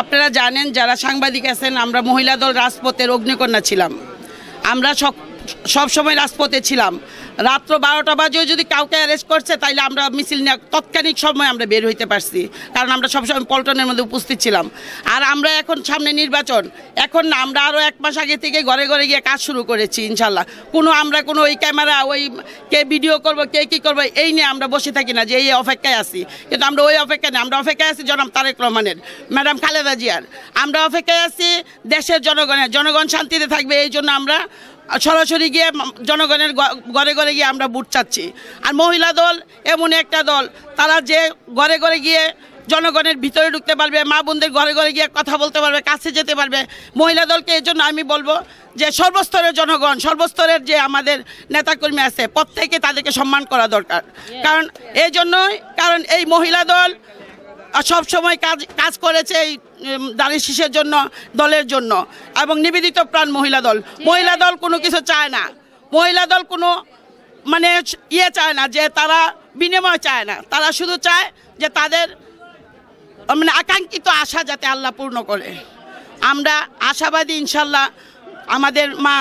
আপনারা জানেন, যারা সাংবাদিক আছেন, আমরা মহিলা দল রাজপথের অগ্নিকন্যা ছিলাম। আমরা সব সময় রাজপথে ছিলাম। রাত্র 12টা বাজেও যদি কাউকে অ্যারেস্ট করছে তাইলে আমরা মিছিল নিয়ে তৎক্ষণিক সময় আমরা বের হইতে পারছি, কারণ আমরা সবসময় পল্টনের মধ্যে উপস্থিত ছিলাম। আর আমরা এখন সামনে নির্বাচন, এখন না, আমরা আরও 1 মাস আগে থেকে ঘরে ঘরে গিয়ে কাজ শুরু করেছি ইনশাল্লাহ। আমরা কোনো ওই ক্যামেরা, ওই কে ভিডিও করব, কে কী করবো, এই নিয়ে আমরা বসে থাকি না যে এই অপেক্ষায় আছি। কিন্তু আমরা ওই অপেক্ষায় নেই, আমরা অপেক্ষায় আছি জনাব তারেক রহমানের, ম্যাডাম খালেদা জিয়ার। আমরা অপেক্ষায় আছি দেশের জনগণ শান্তিতে থাকবে, এই জন্য আমরা সরাসরি গিয়ে জনগণের ঘরে ঘরে গিয়ে আমরা ভোট চাচ্ছি। আর মহিলা দল এমন একটা দল, তারা যে ঘরে ঘরে গিয়ে জনগণের ভিতরে ঢুকতে পারবে, মা বোনদের ঘরে ঘরে গিয়ে কথা বলতে পারবে, কাছে যেতে পারবে। মহিলা দলকে এই জন্য আমি বলবো যে সর্বস্তরের জনগণ, সর্বস্তরের যে আমাদের নেতাকর্মী আছে, প্রত্যেকে তাদেরকে সম্মান করা দরকার। কারণ এই জন্যই, কারণ এই মহিলা দল সব সময় কাজ করেছে এই দানের শীষের জন্য, দলের জন্য, এবং নিবেদিত প্রাণ মহিলা দল। মহিলা দল কোনো কিছু চায় না, মহিলা দল কোনো চায় না, যে তারা বিনিময় চায় না। তারা শুধু চায় যে তাদের আকাঙ্ক্ষিত আশা যাতে আল্লাহ পূর্ণ করে। আমরা আশাবাদী ইনশাল্লাহ আমাদের মা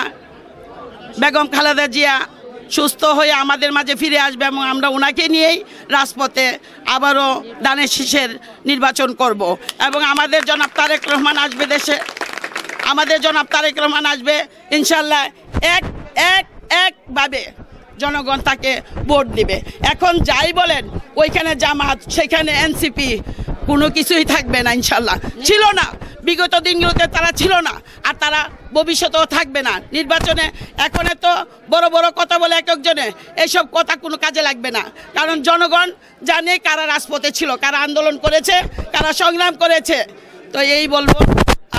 বেগম খালেদা জিয়া সুস্থ হয়ে আমাদের মাঝে ফিরে আসবে, এবং আমরা ওনাকে নিয়েই রাজপথে আবারও দানের শীষের নির্বাচন করব। এবং আমাদের জনাব তারেক রহমান আসবে দেশে, আমাদের জনাব তারেক রহমান আসবে ইনশাল্লাহ। একভাবে জনগণ তাকে ভোট দিবে। এখন যাই বলেন, ওইখানে জামাত, সেখানে এনসিপি, কোনো কিছুই থাকবে না ইনশাল্লাহ। ছিল না বিগত দিনগুলোতে, তারা ছিল না, আর তারা ভবিষ্যতেও থাকবে না। নির্বাচনে এখন তো বড় বড় কথা বলে একজনে, এইসব কথা কোনো কাজে লাগবে না। কারণ জনগণ জানে কারা রাজপথে ছিল, কারা আন্দোলন করেছে, কারা সংগ্রাম করেছে। তো এই বলবো।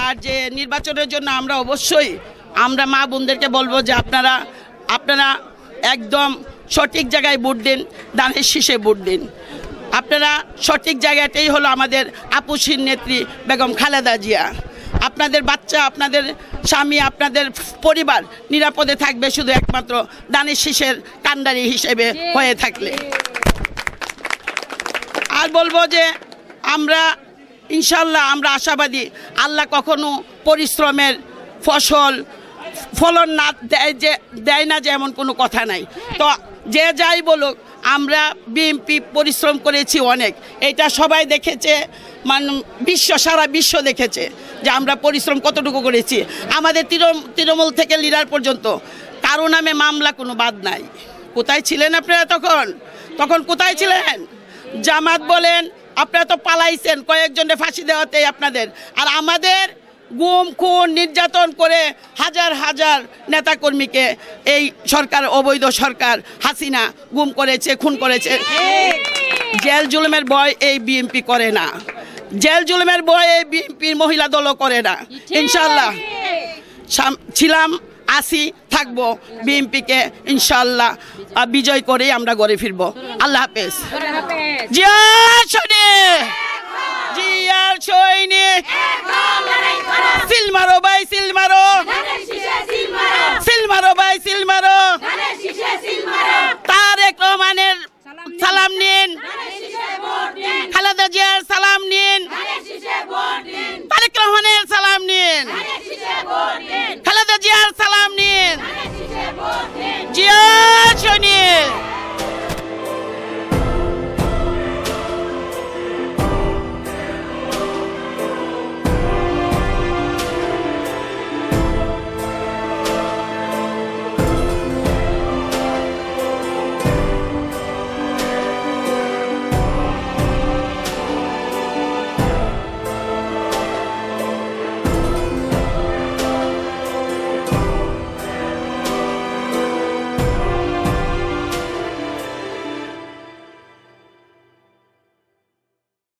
আর যে নির্বাচনের জন্য আমরা অবশ্যই আমরা মা বোনদেরকে বলবো যে আপনারা একদম সঠিক জায়গায় ভোট দিন, দানের শীষে ভোট দিন। আপনারা সঠিক জায়গাটাই হলো আমাদের আপুসীর নেত্রী বেগম খালেদা জিয়া। আপনাদের বাচ্চা, আপনাদের স্বামী, আপনাদের পরিবার নিরাপদে থাকবে শুধু একমাত্র দানের শীষের কান্ডারি হিসেবে হয়ে থাকলে। আর বলবো যে আমরা ইনশাল্লাহ আমরা আশাবাদী, আল্লাহ কখনো পরিশ্রমের ফলন না দেয় না, যে এমন কোনো কথা নাই। তো যে যাই বলুক, আমরা বিএনপি পরিশ্রম করেছি অনেক, এটা সবাই দেখেছে, সারা বিশ্ব দেখেছে যে আমরা পরিশ্রম কতটুকু করেছি। আমাদের তৃণমূল থেকে লিডার পর্যন্ত কারো নামে মামলা কোনো বাদ নাই। কোথায় ছিলেন আপনারা তখন কোথায় ছিলেন? জামাত বলেন, আপনারা তো পালাইছেন কয়েকজনের ফাঁসি দেওয়াতে আপনাদের। আর আমাদের গুম, খুন, নির্যাতন করে হাজার হাজার নেতাকর্মীকে এই সরকার, অবৈধ সরকার হাসিনা গুম করেছে, খুন করেছে। জেল জুলুমের ভয় এই বিএনপি করে না, জেল জুলুমের ভয় এই বিএনপির মহিলা দলও করে না। ইনশাল্লাহ ছিলাম, আসি, থাকবো। বিএনপিকে ইনশাল্লাহ বিজয় করেই আমরা ঘরে ফিরবো। আল্লাহ হাফেজ। জিয়া সৈনিক, সিল মারো ভাই, সিল মারো, সিল মারো ভাই, সিল মারো। তারেক রহমানের সালাম নিন, খালেদা জিয়ার সালাম নিন, তারেক রহমানের সালাম নিন, খালেদা জিয়ার সালাম নিন। জিয়া সৈনিক।